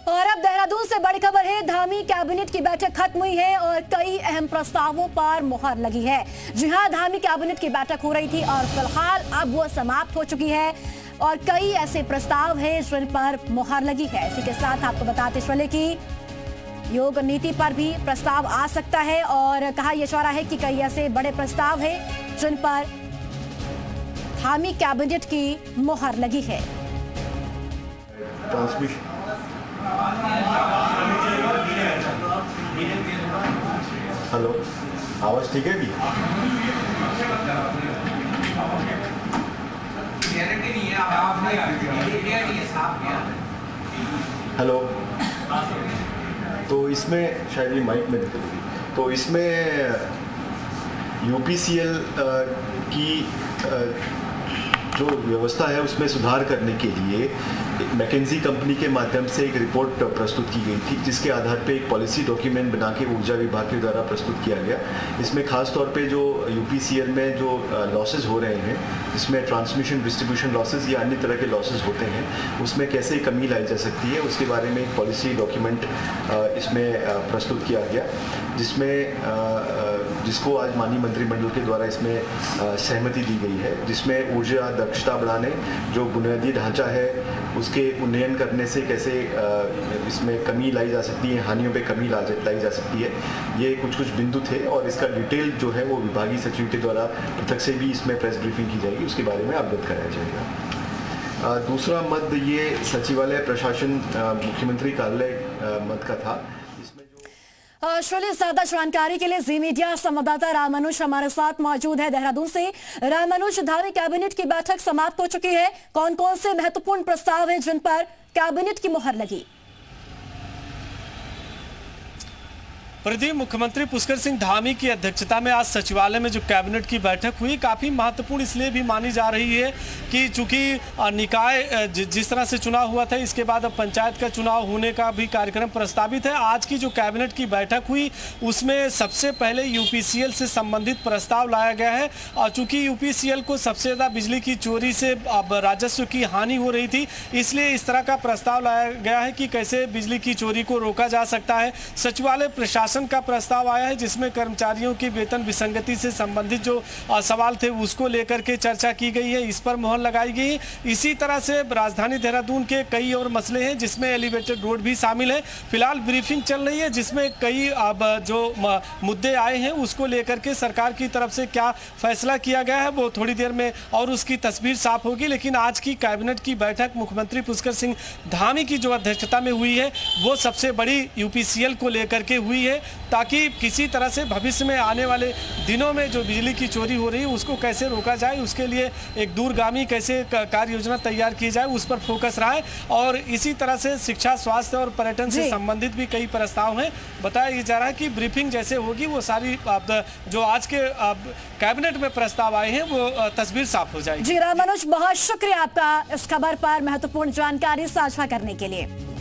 और अब देहरादून से बड़ी खबर है। धामी कैबिनेट की बैठक खत्म हुई है और कई अहम प्रस्तावों पर मुहर लगी है। जी हां, धामी कैबिनेट की बैठक हो रही थी और फिलहाल अब वो समाप्त हो चुकी है और कई ऐसे प्रस्ताव हैं जिन पर मुहर लगी है। इसी के साथ आपको बताते चले कि योग नीति पर भी प्रस्ताव आ सकता है और कहा यह जा रहा है कि कई ऐसे बड़े प्रस्ताव हैं जिन पर धामी कैबिनेट की मुहर लगी है। हेलो, आवाज ठीक है? हेलो, तो इसमें शायद ये माइक में दिक्कत होगी। तो इसमें यूपीसीएल की जो व्यवस्था है उसमें सुधार करने के लिए मैकेंजी कंपनी के माध्यम से एक रिपोर्ट प्रस्तुत की गई थी, जिसके आधार पे एक पॉलिसी डॉक्यूमेंट बना के ऊर्जा विभाग के द्वारा प्रस्तुत किया गया। इसमें खास तौर पे जो यूपीसीएल में जो लॉसेज हो रहे हैं, इसमें ट्रांसमिशन डिस्ट्रीब्यूशन लॉसेज या अन्य तरह के लॉसेज होते हैं, उसमें कैसे कमी लाई जा सकती है, उसके बारे में एक पॉलिसी डॉक्यूमेंट इसमें प्रस्तुत किया गया, जिसको आज माननीय मंत्रिमंडल के द्वारा इसमें सहमति दी गई है, जिसमें ऊर्जा दक्षता बढ़ाने, जो बुनियादी ढांचा है उसके उन्नयन करने से कैसे इसमें कमी लाई जा सकती है, हानियों पे कमी लाई जा सकती है, ये कुछ बिंदु थे। और इसका डिटेल जो है वो विभागीय सचिव के द्वारा पृथक से भी इसमें प्रेस ब्रीफिंग की जाएगी, उसके बारे में अवगत कराया जाएगा। दूसरा मद ये सचिवालय प्रशासन मुख्यमंत्री कार्यालय मद का था। श्रोले, ज्यादा जानकारी के लिए जी मीडिया संवाददाता रामानुज हमारे साथ मौजूद है देहरादून से। रामानुज, धामी कैबिनेट की बैठक समाप्त हो चुकी है, कौन कौन से महत्वपूर्ण प्रस्ताव हैं जिन पर कैबिनेट की मुहर लगी? प्रदीप, मुख्यमंत्री पुष्कर सिंह धामी की अध्यक्षता में आज सचिवालय में जो कैबिनेट की बैठक हुई, काफ़ी महत्वपूर्ण इसलिए भी मानी जा रही है कि चूंकि निकाय जिस तरह से चुनाव हुआ था, इसके बाद अब पंचायत का चुनाव होने का भी कार्यक्रम प्रस्तावित है। आज की जो कैबिनेट की बैठक हुई उसमें सबसे पहले यूपीसीएल से संबंधित प्रस्ताव लाया गया है। और चूंकि यूपीसीएल को सबसे ज़्यादा बिजली की चोरी से अब राजस्व की हानि हो रही थी, इसलिए इस तरह का प्रस्ताव लाया गया है कि कैसे बिजली की चोरी को रोका जा सकता है। सचिवालय प्रशासन का प्रस्ताव आया है, जिसमें कर्मचारियों की वेतन विसंगति से संबंधित जो सवाल थे उसको लेकर के चर्चा की गई है, इस पर मुहर लगाई गई। इसी तरह से राजधानी देहरादून के कई और मसले हैं, जिसमें एलिवेटेड रोड भी शामिल है। फिलहाल ब्रीफिंग चल रही है, जिसमें कई अब जो मुद्दे आए हैं उसको लेकर के सरकार की तरफ से क्या फैसला किया गया है वो थोड़ी देर में और उसकी तस्वीर साफ होगी। लेकिन आज की कैबिनेट की बैठक मुख्यमंत्री पुष्कर सिंह धामी की जो अध्यक्षता में हुई है वो सबसे बड़ी यूपीसीएल को लेकर के हुई है, ताकि किसी तरह से भविष्य में आने वाले दिनों में जो बिजली की चोरी हो रही है उसको कैसे रोका जाए, उसके लिए एक दूरगामी कैसे कार्य योजना तैयार की जाए, उस पर फोकस रहा है। और इसी तरह से शिक्षा, स्वास्थ्य और पर्यटन से संबंधित भी कई प्रस्ताव हैं। बताया जा रहा है कि ब्रीफिंग जैसे होगी वो सारी जो आज के कैबिनेट में प्रस्ताव आए हैं वो तस्वीर साफ हो जाएगी। जी रामानुज, बहुत शुक्रिया आपका इस खबर पर महत्वपूर्ण जानकारी साझा करने के लिए।